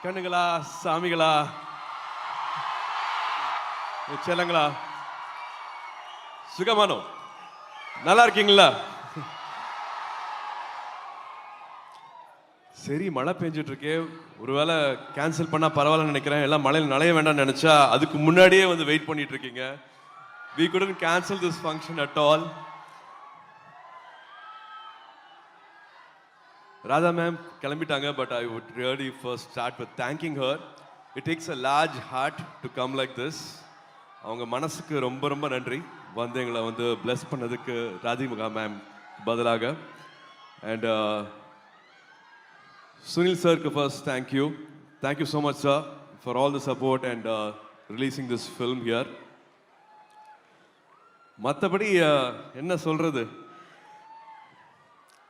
கண்ணுங்களா, சாமிகளா, செல்லங்களா, சுகமானோ, நல்லா இருக்கீங்களா? சரி, மழை பெஞ்சிட்டு இருக்கே, ஒருவேளை கேன்சல் பண்ணா பரவாயில்லன்னு நினைக்கிறேன். எல்லாம் மழையில் நனைய வேண்டாம்னு நினைச்சா அதுக்கு முன்னாடியே வந்து வெயிட் பண்ணிட்டு இருக்கீங்க. We couldn't cancel this function at all. Radha ma'am கிளம்பிட்டாங்க, but I would really first start with thanking her. It takes a large heart to come like this. அவங்க மனசுக்கு ரொம்ப ரொம்ப நன்றி வந்து எங்களை வந்து பிளஸ் பண்ணதுக்கு ராதிமுகா மேம் பதிலாக. அண்ட் சுனில் சாருக்கு first thank you. Thank you so much sir for all the support and releasing this film here. மற்றபடி என்ன சொல்றது,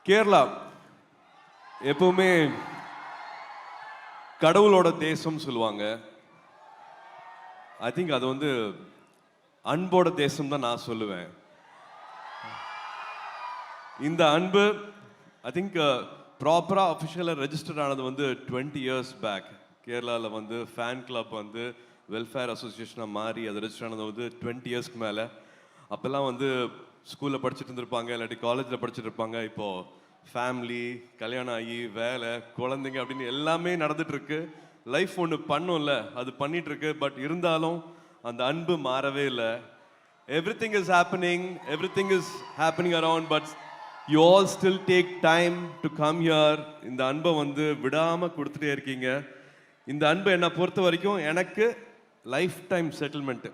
கேரளா எப்பவுமே கடவுளோட தேசம் சொல்லுவாங்க. ஐ திங்க் அது வந்து அன்போட தேசம் தான் நான் சொல்லுவேன். இந்த அன்பு ஐ திங்க் ப்ராப்பராக அஃபிஷியலாக ரெஜிஸ்டர் ஆனது வந்து 20 years பேக். கேரளாவில் வந்து ஃபேன் கிளப் வந்து வெல்ஃபேர் அசோசியேஷனாக மாறி அது ரெஜிஸ்டர் ஆனது வந்து 20 yearsக்கு மேலே. அப்போல்லாம் வந்து ஸ்கூலில் படிச்சுட்டு இருந்திருப்பாங்க, இல்லாட்டி காலேஜில் படிச்சுட்டு இருப்பாங்க. இப்போது ஃபேமிலி, கல்யாணம் ஆகி, வேலை, குழந்தைங்க அப்படின்னு எல்லாமே நடந்துட்டு இருக்கு. லைஃப் ஒன்று பண்ணும்ல, அது பண்ணிட்டு இருக்கு. பட் இருந்தாலும் அந்த அன்பு மாறவே இல்லை. Everything is happening around, but you all still take time to come here. இந்த அன்பை வந்து விடாமல் கொடுத்துட்டே இருக்கீங்க. இந்த அன்பு என்னை பொறுத்த வரைக்கும் எனக்கு லைஃப் டைம் செட்டில்மெண்ட்டு.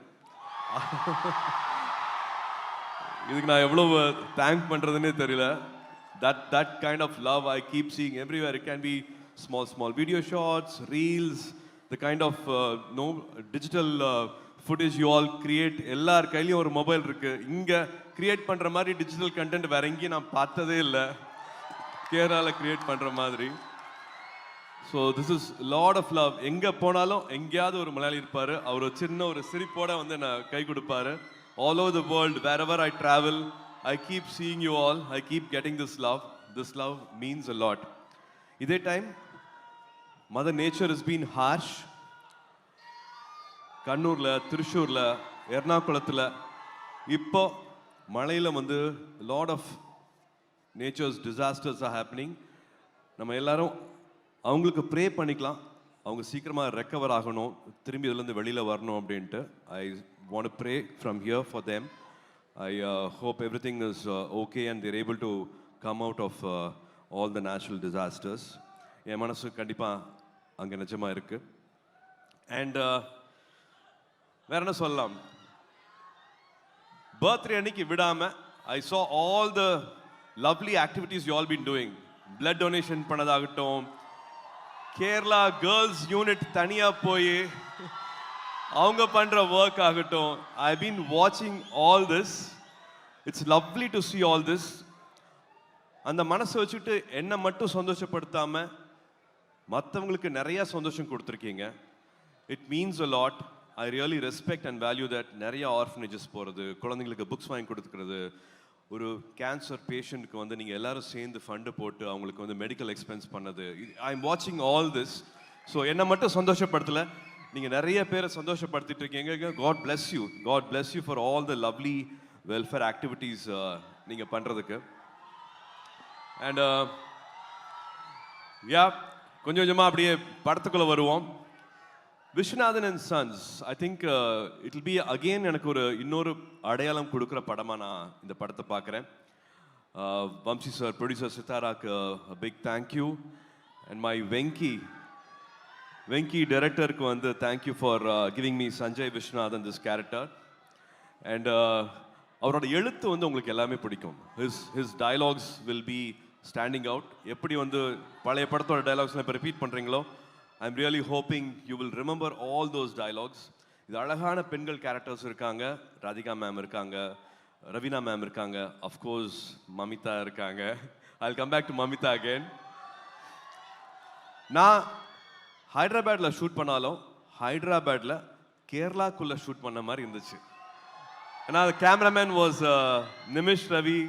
இதுக்கு நான் எவ்வளவு தேங்க் பண்ணுறதுன்னே தெரியல. That kind of love I keep seeing everywhere. It can be small video shots, reels, the kind of digital footage you all create. எல்லார் கையிலையும் ஒரு மொபைல் இருக்கு. இங்க கிரியேட் பண்ற மாதிரி டிஜிட்டல் கண்டென்ட் வேற எங்கேயும் நான் பார்த்ததே இல்லை, கேரளாவில் கிரியேட் பண்ற மாதிரி. So this is lot of love. எங்க போனாலும் எங்கேயாவது ஒரு மலையாளி இருப்பாரு, அவர் சின்ன ஒரு சிரிப்போட வந்து நான் கை கொடுப்பாரு. All over the world, wherever I travel, I keep seeing you all. I keep getting this love. This love means a lot. இதே time Mother Nature has been harsh. கண்ணூர்ல, திருச்சூர்ல, எர்ணாகுளத்தில் இப்போ மழையில் வந்து lot of nature's disasters are happening. நம்ம எல்லாரும் அவங்களுக்கு ப்ரே பண்ணிக்கலாம், அவங்க சீக்கிரமாக ரெக்கவர் ஆகணும், திரும்பி இதுலேருந்து வெளியில் வரணும் அப்படின்ட்டு. ஐ want to pray from here for them. I hope everything is okay and they're able to come out of all the natural disasters. என் மனசு கண்டிப்பாக அங்கே நிஜமாக இருக்கு. அண்ட் வேற என்ன சொல்லலாம், பர்த்டே அன்னைக்கு விடாமல் I saw all the lovely activities you all been doing. Blood donation பண்ணதாகட்டும், கேரளா கேர்ள்ஸ் யூனிட் தனியாக போய் அவங்க பண்ற ஒர்க் ஆகட்டும். ஐ பீன் வாட்சிங் all this. It's lovely to see all this. அந்த மனசை வச்சுட்டு என்னை மட்டும் சந்தோஷப்படுத்தாம மற்றவங்களுக்கு நிறைய சந்தோஷம் கொடுத்துருக்கீங்க. It means a lot. I really respect and value that. நிறைய ஆர்ஃபனேஜஸ் போகிறது, குழந்தைங்களுக்கு புக்ஸ் வாங்கி கொடுத்துக்கிறது, ஒரு கேன்சர் பேஷண்ட்டுக்கு வந்து நீங்கள் எல்லாரும் சேர்ந்து ஃபண்டு போட்டு அவங்களுக்கு வந்து மெடிக்கல் எக்ஸ்பென்ஸ் பண்ணது. ஐ எம் வாட்சிங் ஆல் திஸ். ஸோ என்னை மட்டும் சந்தோஷப்படுத்தலை, நீங்கள் நிறைய பேரை சந்தோஷப்படுத்திட்டு இருக்கீங்க. God bless you. God bless you for all the lovely welfare activities நீங்கள் பண்ணுறதுக்கு. அண்ட் கொஞ்சம் கொஞ்சமாக அப்படியே படத்துக்குள்ளே வருவோம். Viswanathan and sons, I think it will be again எனக்கு ஒரு இன்னொரு அடையாளம் கொடுக்குற படமாக நான் இந்த படத்தை பார்க்குறேன். வம்சி சார், ப்ரொடியூசர் சித்தாராக்கு big thank you. And my Venky டைரக்டருக்கு வந்து thank you for giving me Sanjay Viswanathan this character. And அவரோட எழுத்து வந்து உங்களுக்கு எல்லாமே பிடிக்கும். His dialogues will be standing out. எப்படி வந்து பழைய படத்தோட டயலாக்ஸ்லாம் இப்போ ரிப்பீட் பண்ணுறீங்களோ, I am really hoping you will remember all those dialogues. இது அழகான பெண்கள் கேரக்டர்ஸ் இருக்காங்க. ராதிகா மேம் இருக்காங்க, ரவீனா மேம் இருக்காங்க, அஃப்கோர்ஸ் மமிதா இருக்காங்க. I will come back to Mamitha again. நான் ஹைதராபாத்தில் ஷூட் பண்ணாலும் ஹைதராபாத்தில் கேரளாக்குள்ளே ஷூட் பண்ண மாதிரி இருந்துச்சு. ஏன்னா cameraman was Nimish Ravi,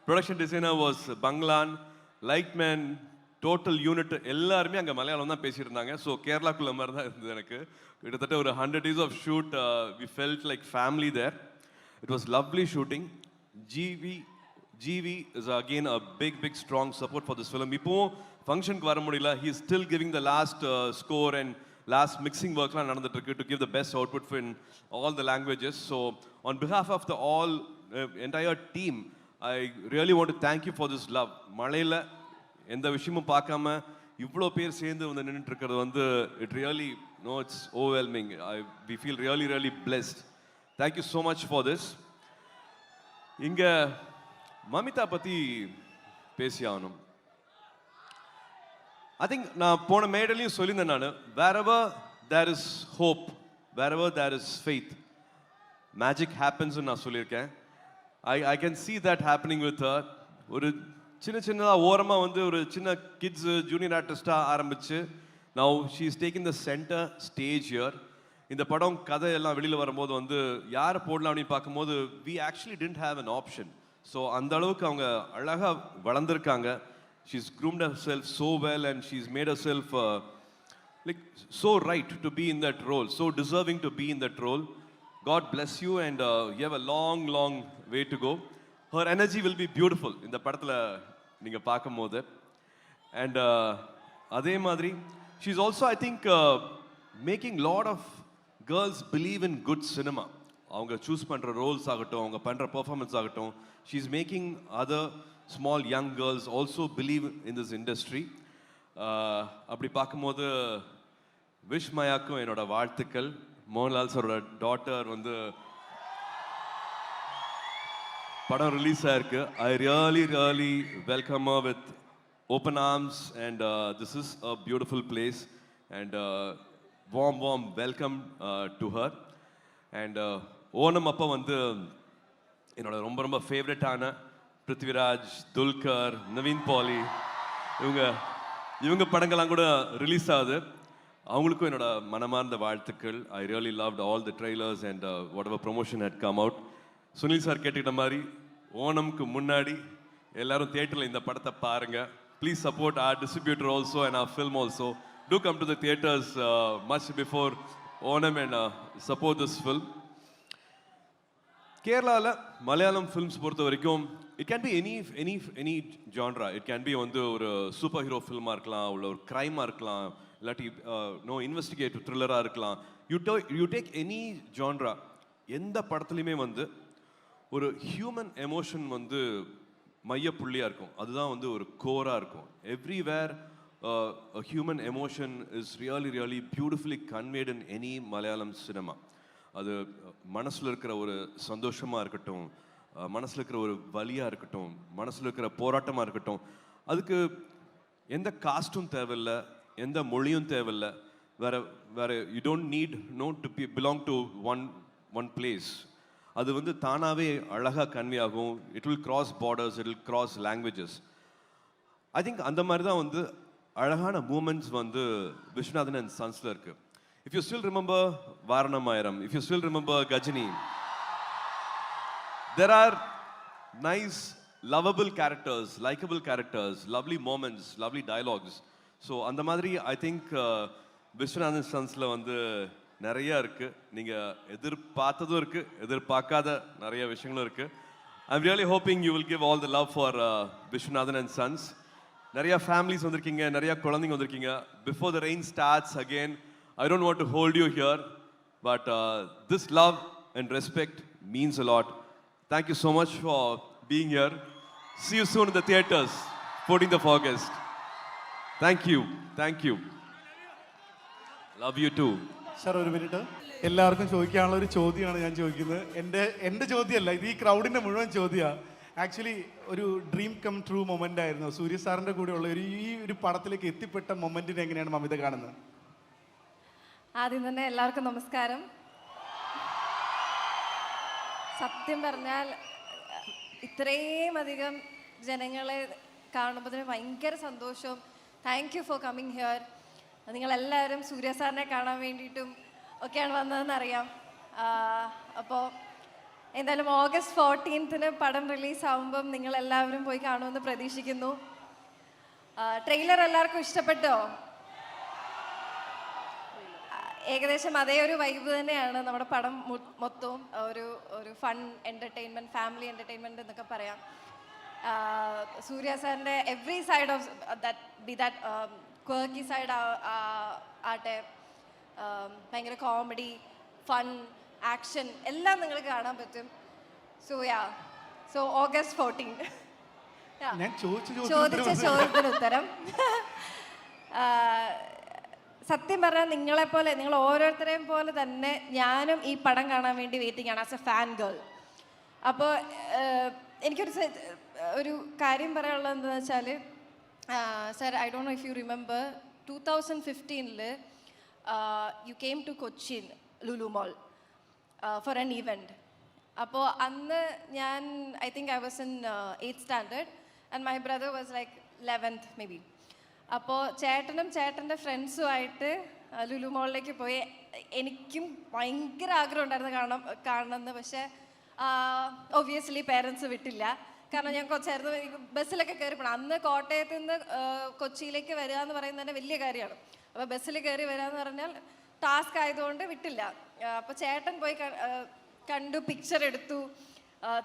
production designer was Banglan, light man total unit எல்லாருமே அங்கே மலையாளம் தான் பேசிட்டு இருந்தாங்க. ஸோ கேரளாக்குள்ள மாதிரி தான் இருந்தது எனக்கு. கிட்டத்தட்ட ஒரு 100 days of shoot. We felt like family there. It was lovely shooting. GV is again a big strong support for this film. இப்போ ஃபங்க்ஷனுக்கு வர முடியல. He is still giving the last score and last mixing workலாம் நடந்துட்டு இருக்கு to give the best output in all the languages. So on behalf of the all entire team, I really want to thank you for this love. மழையில எந்த விஷயமும் பார்க்காம இவ்வளோ பேர் சேர்ந்து வந்து நின்றுட்டு இருக்கிறது வந்து it really no it's overwhelming. we feel really blessed. Thank you so much for this. இங்க மமிதா பத்தி பேசி ஆகணும். I think நான் போன மேடையிலையும் சொல்லியிருந்தேன் நான், wherever there is hope, wherever there is faith, magic happens ன்னு நான் சொல்லியிருக்கேன். I can see that happening with her. ஒரு சின்னதாக ஓரமாக வந்து ஒரு சின்ன கிட்ஸ் ஜூனியர் ஆர்டிஸ்டாக ஆரம்பிச்சு now she is taking the center stage here. இந்த படம் கதை எல்லாம் வெளியில் வரும்போது வந்து யாரை போடலாம் அப்படின்னு பார்க்கும்போது we actually didn't have an option. So அந்த அளவுக்கு அவங்க அழகாக வளர்ந்துருக்காங்க. she's groomed herself so well and she's made herself like so right to be in that role, so deserving to be in that role. God bless you and you have a long way to go. Her energy will be beautiful இந்த படத்தில் நீங்கள் பார்க்கும்போது. And அதே மாதிரி she's also I think making lot of girls believe in good cinema. அவங்க choose பண்ணுற Rolle's ஆகட்டும், அவங்க பண்ணுற பெர்ஃபார்மன்ஸ் ஆகட்டும், she's making other small young girls also believe in this industry. அப்படி பார்க்கும்போது விஷ்மயாக்கும் என்னோட வாழ்த்துக்கள். மோகன்லால் சாரோட டாட்டர் வந்து படம் ரிலீஸ் ஆயிருக்கு. I really welcome her with open arms and this is a beautiful place and warm welcome to her. and Onam அப்போ வந்து என்னோட ரொம்ப ஃபேவரட்டான பிருத்விராஜ், துல்கர், நவீன் பாலி இவங்க படங்கள்லாம் கூட ரிலீஸ் ஆகுது. அவங்களுக்கும் என்னோட மனமார்ந்த வாழ்த்துக்கள். I really loved all the trailers and whatever promotion had come out. Sunil sir கேட்டுக்கிட்ட மாதிரி ஓணம்க்கு முன்னாடி எல்லாரும் தியேட்டரில் இந்த படத்தை பாருங்க. Please support our distributor also and our film also. Do come to the theaters much before Onam and support this film. கேரளாவில் மலையாளம் ஃபிலிம்ஸ் பொறுத்த வரைக்கும் it can be any genre. It can be வந்து ஒரு சூப்பர் ஹீரோ ஃபில்மாக இருக்கலாம், உள்ள ஒரு க்ரைமாக இருக்கலாம், இல்லாட்டி இன்வெஸ்டிகேட்டிவ் த்ரில்லராக இருக்கலாம். யூ டேக் எனி ஜான்ரா, எந்த படத்துலையுமே வந்து ஒரு ஹியூமன் எமோஷன் வந்து மையப்புள்ளியாக இருக்கும். அதுதான் வந்து ஒரு கோராக இருக்கும். Everywhere human emotion is really beautifully conveyed in any Malayalam cinema. அது மனசில் இருக்கிற ஒரு சந்தோஷமாக இருக்கட்டும், மனசில் இருக்கிற ஒரு வலியாக இருக்கட்டும், மனசில் இருக்கிற போராட்டமாக இருக்கட்டும், அதுக்கு எந்த காஸ்ட்டும் தேவையில்லை, எந்த மொழியும் தேவையில்லை. வேறு you don't need to belong to one place. அது வந்து தானாகவே அழகாக கன்வே ஆகும். It will cross borders, it will cross languages. I think அந்த மாதிரி தான் வந்து அழகான மூமெண்ட்ஸ் வந்து விஸ்வநாதன் அண்ட் சன்ஸில் இருக்குது. If you still remember Vaaranam Aayiram, if you still remember Ghajini, there are nice lovable characters, likable characters, lovely moments, lovely dialogues. So அந்த மாதிரி ஐ திங்க் விஸ்வநாதன் சன்ஸில் வந்து நிறையா இருக்குது. நீங்கள் எதிர்பார்த்ததும் இருக்குது, எதிர்பார்க்காத நிறைய விஷயங்களும் இருக்குது. I'm really hoping you will give all the love for Viswanathan and sons. நிறையா ஃபேமிலிஸ் வந்திருக்கீங்க, நிறையா குழந்தைங்க வந்திருக்கீங்க. Before the rain starts again, I don't want to hold you here, but this love and respect means a lot. Thank you so much for being here. See you soon in the theaters, 14th of August. Thank you. Love you too. Sir ഒരു minute, എല്ലാവർക്കും ചോദിക്കാനുള്ള ഒരു ചോദ്യമാണ് ഞാൻ ചോദിക്കുന്നത്. എൻ്റെ ചോദ്യമല്ല, ഇത് ഈ ക്രൗഡിൻ്റെ മുഴുവൻ ചോദ്യമാണ്. ആക്ച്വലി ഒരു ഡ്രീം കം ട്രൂ മൊമെൻ്റ് ആയിരുന്നു. സൂര്യ സാറിൻ്റെ കൂടെയുള്ള ഈ ഒരു പടത്തിലേക്ക് എത്തിപ്പെട്ട മൊമെൻറ്റിനെ എങ്ങനെയാണ് മമിത കാണുന്നത്? ആദ്യം തന്നെ എല്ലാവർക്കും നമസ്കാരം. സത്യം പറഞ്ഞാൽ ഇത്രയും അധികം ജനങ്ങളെ കാണുമ്പോൾ ഭയങ്കര സന്തോഷവും. Thank you for coming here. നിങ്ങളെല്ലാവരും സൂര്യ സാറിനെ കാണാൻ വേണ്ടിയിട്ടും ഒക്കെയാണ് വന്നതെന്നറിയാം. അപ്പോൾ എന്തായാലും August 14th പടം റിലീസാവുമ്പം നിങ്ങളെല്ലാവരും പോയി കാണുമെന്ന് പ്രതീക്ഷിക്കുന്നു. ട്രെയിലർ എല്ലാവർക്കും ഇഷ്ടപ്പെട്ടോ? ഏകദേശം അതേ ഒരു വൈബ് തന്നെയാണ് നമ്മുടെ പടം മൊത്തവും. ഒരു ഫൺ എൻ്റർടൈൻമെൻറ്റ്, ഫാമിലി എൻ്റർടൈൻമെൻറ്റ് എന്നൊക്കെ പറയാം. സൂര്യ സാറിൻ്റെ every side of that quirky side ആട്ടെ, ഭയങ്കര കോമഡി, ഫൺ, ആക്ഷൻ എല്ലാം നിങ്ങൾക്ക് കാണാൻ പറ്റും. സോ ഓഗസ്റ്റ് 14 ഞാൻ ചോദിച്ച ചോദ്യത്തിന് ഉത്തരം. സത്യം പറഞ്ഞാൽ നിങ്ങൾ ഓരോരുത്തരെയും പോലെ തന്നെ ഞാനും ഈ പടം കാണാൻ വേണ്ടി വെയിറ്റിംഗ് ആണ് ആസ് എ ഫാൻ ഗേൾ. അപ്പോൾ ഒരു കാര്യം പറയാനുള്ളത് എന്താണെന്ന് വെച്ചാൽ, sir, I don't know if you remember 2015 you came to Cochin Lulu mall for an event. അപ്പോൾ അന്ന് ഞാൻ I think I was in 8th standard and my brother was like 11th maybe. അപ്പോൾ ചേട്ടനും ചേട്ടൻ്റെ ഫ്രണ്ട്സുമായിട്ട് ലുലു മോളിലേക്ക് പോയി. എനിക്കും ഭയങ്കര ആഗ്രഹം ഉണ്ടായിരുന്നു കാണണമെന്ന്. പക്ഷേ ഒബ്വിയസ്ലി പേരൻസ് വിട്ടില്ല. കാരണം ഞാൻ കുറച്ചായിരുന്നു ബസ്സിലൊക്കെ കയറി പോകണം. അന്ന് കോട്ടയത്ത് നിന്ന് കൊച്ചിയിലേക്ക് വരിക എന്ന് പറയുന്നത് തന്നെ വലിയ കാര്യമാണ്. അപ്പോൾ ബസ്സിൽ കയറി വരിക എന്ന് പറഞ്ഞാൽ ടാസ്ക് ആയതുകൊണ്ട് വിട്ടില്ല. അപ്പോൾ ചേട്ടൻ പോയി കണ്ടു, പിക്ചർ എടുത്തു,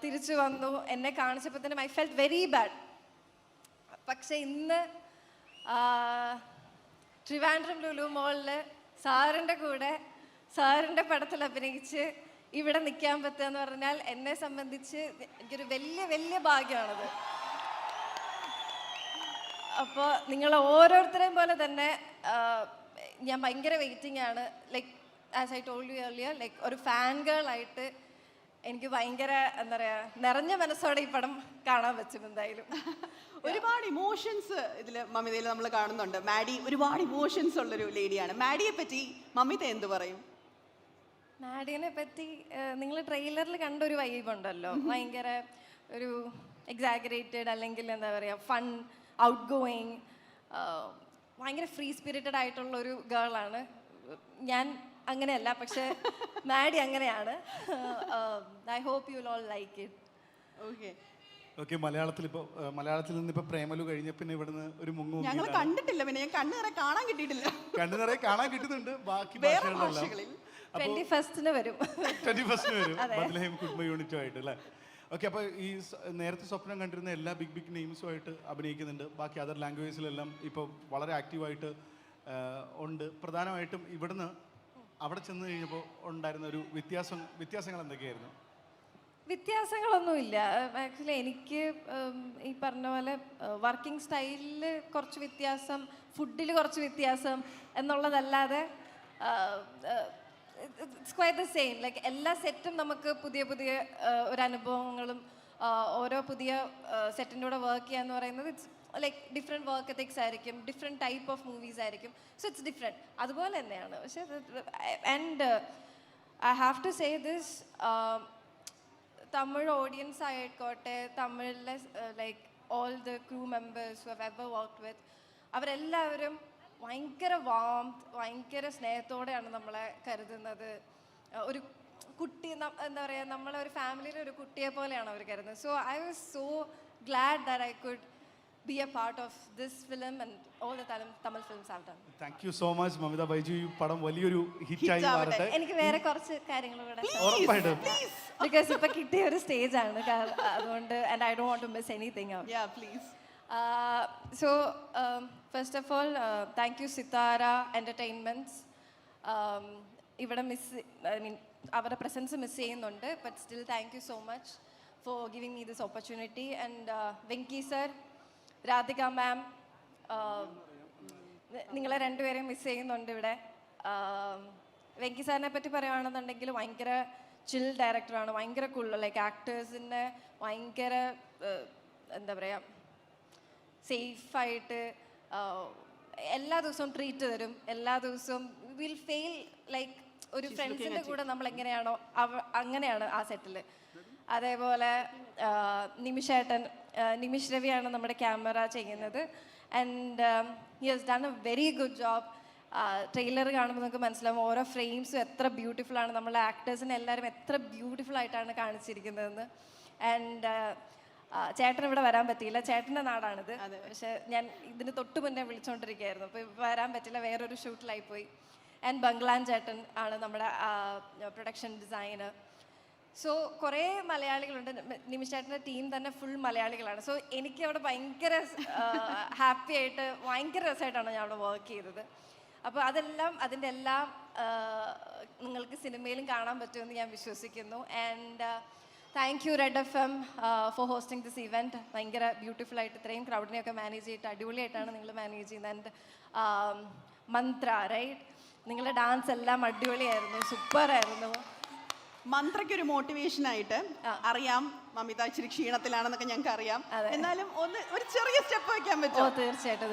തിരിച്ചു വന്നു. എന്നെ കാണിച്ചപ്പോൾ തന്നെ ഐ ഫെൽറ്റ് വെരി ബാഡ്. പക്ഷെ ഇന്ന് ട്രിവാൻഡ്രം ലുലു മോളിൽ സാറിൻ്റെ കൂടെ സാറിൻ്റെ പടത്തിൽ അഭിനയിച്ച് ഇവിടെ നിൽക്കാൻ പറ്റുക എന്ന് പറഞ്ഞാൽ എന്നെ സംബന്ധിച്ച് എനിക്കൊരു വലിയ വലിയ ഭാഗ്യമാണത്. അപ്പോൾ നിങ്ങൾ ഓരോരുത്തരെയും പോലെ തന്നെ ഞാൻ ഭയങ്കര വെയിറ്റിംഗ് ആണ്. Like as I told you earlier, like ഒരു ഫാൻ ഗേൾ ആയിട്ട് എനിക്ക് ഭയങ്കര എന്താ പറയുക, നിറഞ്ഞ മനസ്സോടെ ഈ പടം കാണാൻ പറ്റും. എന്തായാലും ഒരുപാട് ഇമോഷൻസ് ഇതിൽ മമിതയിൽ നമ്മൾ കാണുന്നുണ്ട്. മാഡി ഒരുപാട് ഇമോഷൻസ് ഉള്ളൊരു ലേഡിയാണ്. മാഡിയെ പറ്റി മമിത എന്ത് പറയും? മാഡിനെ പറ്റി നിങ്ങൾ ട്രെയിലറിൽ കണ്ടൊരു വൈബ് ഉണ്ടല്ലോ, ഭയങ്കര ഒരു എക്സാഗറേറ്റഡ്, അല്ലെങ്കിൽ എന്താ പറയുക, ഫൺ, ഔട്ട് ഗോയിങ്, ഭയങ്കര ഫ്രീ സ്പിരിറ്റഡ് ആയിട്ടുള്ള ഒരു ഗേളാണ്. ഞാൻ അങ്ങനെയല്ല, പക്ഷെ മാഡി അങ്ങനെയാണ്. I hope you all like it. Okay, മലയാളത്തിൽ നിന്ന് ഇപ്പൊ പ്രേമലു കഴിഞ്ഞ പിന്നെ ഇവിടുന്ന് ഒരു ഞങ്ങൾ കണ്ടിട്ടില്ല. പിന്നെ ഞാൻ കണ്ണുനിറയെ കാണാൻ കിട്ടിയിട്ടില്ല. കണ്ണുനിറയെ കാണാൻ കിട്ടുന്നുണ്ട്. ബാക്കി ഭാഷകളിലെല്ലാം 21st വരും. 21st വരും ബത്ലഹേം കുടുംബ യൂണിറ്റുമായിട്ട് അല്ലേ? ഓക്കെ, അപ്പോൾ ഈ നേരത്തെ സ്വപ്നം കണ്ടിരുന്ന എല്ലാ ബിഗ് നെയിംസുമായിട്ട് അഭിനയിക്കുന്നുണ്ട്. ബാക്കി അതർ ലാംഗ്വേജിലെല്ലാം ഇപ്പോൾ വളരെ ആക്റ്റീവായിട്ട് ഉണ്ട്. പ്രധാനമായിട്ടും ഇവിടുന്ന് അവിടെ ചെന്ന് കഴിഞ്ഞപ്പോൾ ഉണ്ടായിരുന്ന ഒരു വ്യത്യാസങ്ങൾ എന്തൊക്കെയായിരുന്നു? വ്യത്യാസങ്ങളൊന്നുമില്ല. ആക്ച്വലി എനിക്ക് ഈ പറഞ്ഞ പോലെ വർക്കിംഗ് സ്റ്റൈലിൽ കുറച്ച് വ്യത്യാസം, ഫുഡിൽ കുറച്ച് വ്യത്യാസം എന്നുള്ളതല്ലാതെ it's quite the same. Like എല്ലാ സെറ്റും നമുക്ക് പുതിയ പുതിയ ഒരു അനുഭവങ്ങളും ഓരോ പുതിയ സെറ്റിൻ്റെ കൂടെ വർക്ക് ചെയ്യാന്ന് പറയുന്നത് it's like different work ethics ആയിരിക്കും, ഡിഫറെൻറ്റ് ടൈപ്പ് ഓഫ് മൂവീസ് ആയിരിക്കും. So it's different. അതുപോലെ തന്നെയാണ്. പക്ഷേ and I have to say this, Tamil audience ആയിക്കോട്ടെ, തമിഴിലെ like all the crew members who have ever worked with, അവരെല്ലാവരും ഭയങ്കര വാംത്ത്, ഭയങ്കര സ്നേഹത്തോടെയാണ് നമ്മളെ കരുതുന്നത്. ഒരു കുട്ടി, എന്താ പറയുക, നമ്മളെ ഒരു ഫാമിലിയിലെ ഒരു കുട്ടിയെ പോലെയാണ് അവർ കരുതുന്നത്. So I was so GLAAD that I could be a part of this film and all the Tamil films I've done. Thank you so much Mamita Baiju. ഈ പടം വലിയൊരു ഹിറ്റായി മാറട്ടെ. എനിക്ക് വേറെ കുറച്ച് കാര്യങ്ങൾ കൂടെ ഉറപ്പായിട്ടും, because ഇപ്പൊ കിട്ടിയ ഒരു സ്റ്റേജ് ആണ്, അതുകൊണ്ട് and I don't want to miss anything out. Yeah, please. So first of all, thank you Sitara Entertainments. ഇവിടെ അവരുടെ പ്രസൻസ് മിസ് ചെയ്യുന്നുണ്ട്, but still thank you so much for giving me this opportunity. And Venki sir, Radhika ma'am, നിങ്ങളെ രണ്ടുപേരെയും miss ചെയ്യുന്നുണ്ട് ഇവിടെ. വെങ്കി സാറിനെ പറ്റി പറയുകയാണെന്നുണ്ടെങ്കിൽ ഭയങ്കര ചിൽ ഡയറക്ടറാണ്, ഭയങ്കര കൂൾ. ലൈക്ക് ആക്ടേഴ്സിനെ ഭയങ്കര എന്താ പറയുക, സേഫായിട്ട് എല്ലാ ദിവസവും ട്രീറ്റ് തരും. എല്ലാ ദിവസവും വിൽ ഫെയിൽ ലൈക്ക് ഒരു ഫ്രണ്ട്സിൻ്റെ കൂടെ നമ്മൾ എങ്ങനെയാണോ അങ്ങനെയാണ് ആ സെറ്റിൽ. അതേപോലെ നിമിഷ് രവിയാണ് നമ്മുടെ ക്യാമറ ചെയ്യുന്നത്. And he has done A very good job. Trailer കാണുമ്പോൾ നമുക്ക് മനസ്സിലാവും ഓരോ ഫ്രെയിംസും എത്ര ബ്യൂട്ടിഫുൾ ആണ്, നമ്മളെ ആക്ടേഴ്സിനെ എല്ലാവരും എത്ര ബ്യൂട്ടിഫുൾ ആയിട്ടാണ് കാണിച്ചിരിക്കുന്നതെന്ന്. ആൻഡ് ചേട്ടൻ ഇവിടെ വരാൻ പറ്റിയില്ല, ചേട്ടൻ്റെ നാടാണിത്. പക്ഷെ ഞാൻ ഇതിന് തൊട്ട് മുന്നേ വിളിച്ചുകൊണ്ടിരിക്കുകയായിരുന്നു. അപ്പോൾ വരാൻ പറ്റില്ല, വേറൊരു ഷൂട്ടിലായി പോയി. ആൻഡ് ബംഗ്ലാൻ ചേട്ടൻ ആണ് നമ്മുടെ പ്രൊഡക്ഷൻ ഡിസൈനർ. സോ കുറേ മലയാളികളുണ്ട്. നിമിഷ് ചേട്ടൻ്റെ ടീം തന്നെ ഫുൾ മലയാളികളാണ്. സോ എനിക്ക് അവിടെ ഭയങ്കര ഹാപ്പി ആയിട്ട് ഭയങ്കര രസമായിട്ടാണ് ഞാൻ അവിടെ വർക്ക് ചെയ്തത്. അപ്പോൾ അതിൻ്റെ എല്ലാം നിങ്ങൾക്ക് സിനിമയിലും കാണാൻ പറ്റുമെന്ന് ഞാൻ വിശ്വസിക്കുന്നു. And thank you red FM for hosting this event. ഭയങ്കര ബ്യൂട്ടിഫുൾ ആയിട്ട് ഇത്രയും ക്രൗഡിനെയൊക്കെ മാനേജ് ചെയ്തിട്ട് അടിപൊളിയായിട്ടാണ് നിങ്ങൾ മാനേജ് ചെയ്യുന്നത്. ആൻഡ് മന്ത്ര റൈറ്റ്, നിങ്ങളുടെ ഡാൻസ് എല്ലാം അടിപൊളിയായിരുന്നു, സൂപ്പറായിരുന്നു. മന്ത്രയ്ക്ക് ഒരു മോട്ടിവേഷൻ ആയിട്ട് അറിയാം മമിത ഇച്ചിരി ക്ഷീണത്തിലാണെന്നൊക്കെ ഞങ്ങൾക്ക് അറിയാം. എന്നാലും ഒരു ചെറിയ സ്റ്റെപ്പ് വെക്കാൻ പറ്റുമോ? തീർച്ചയായിട്ടും.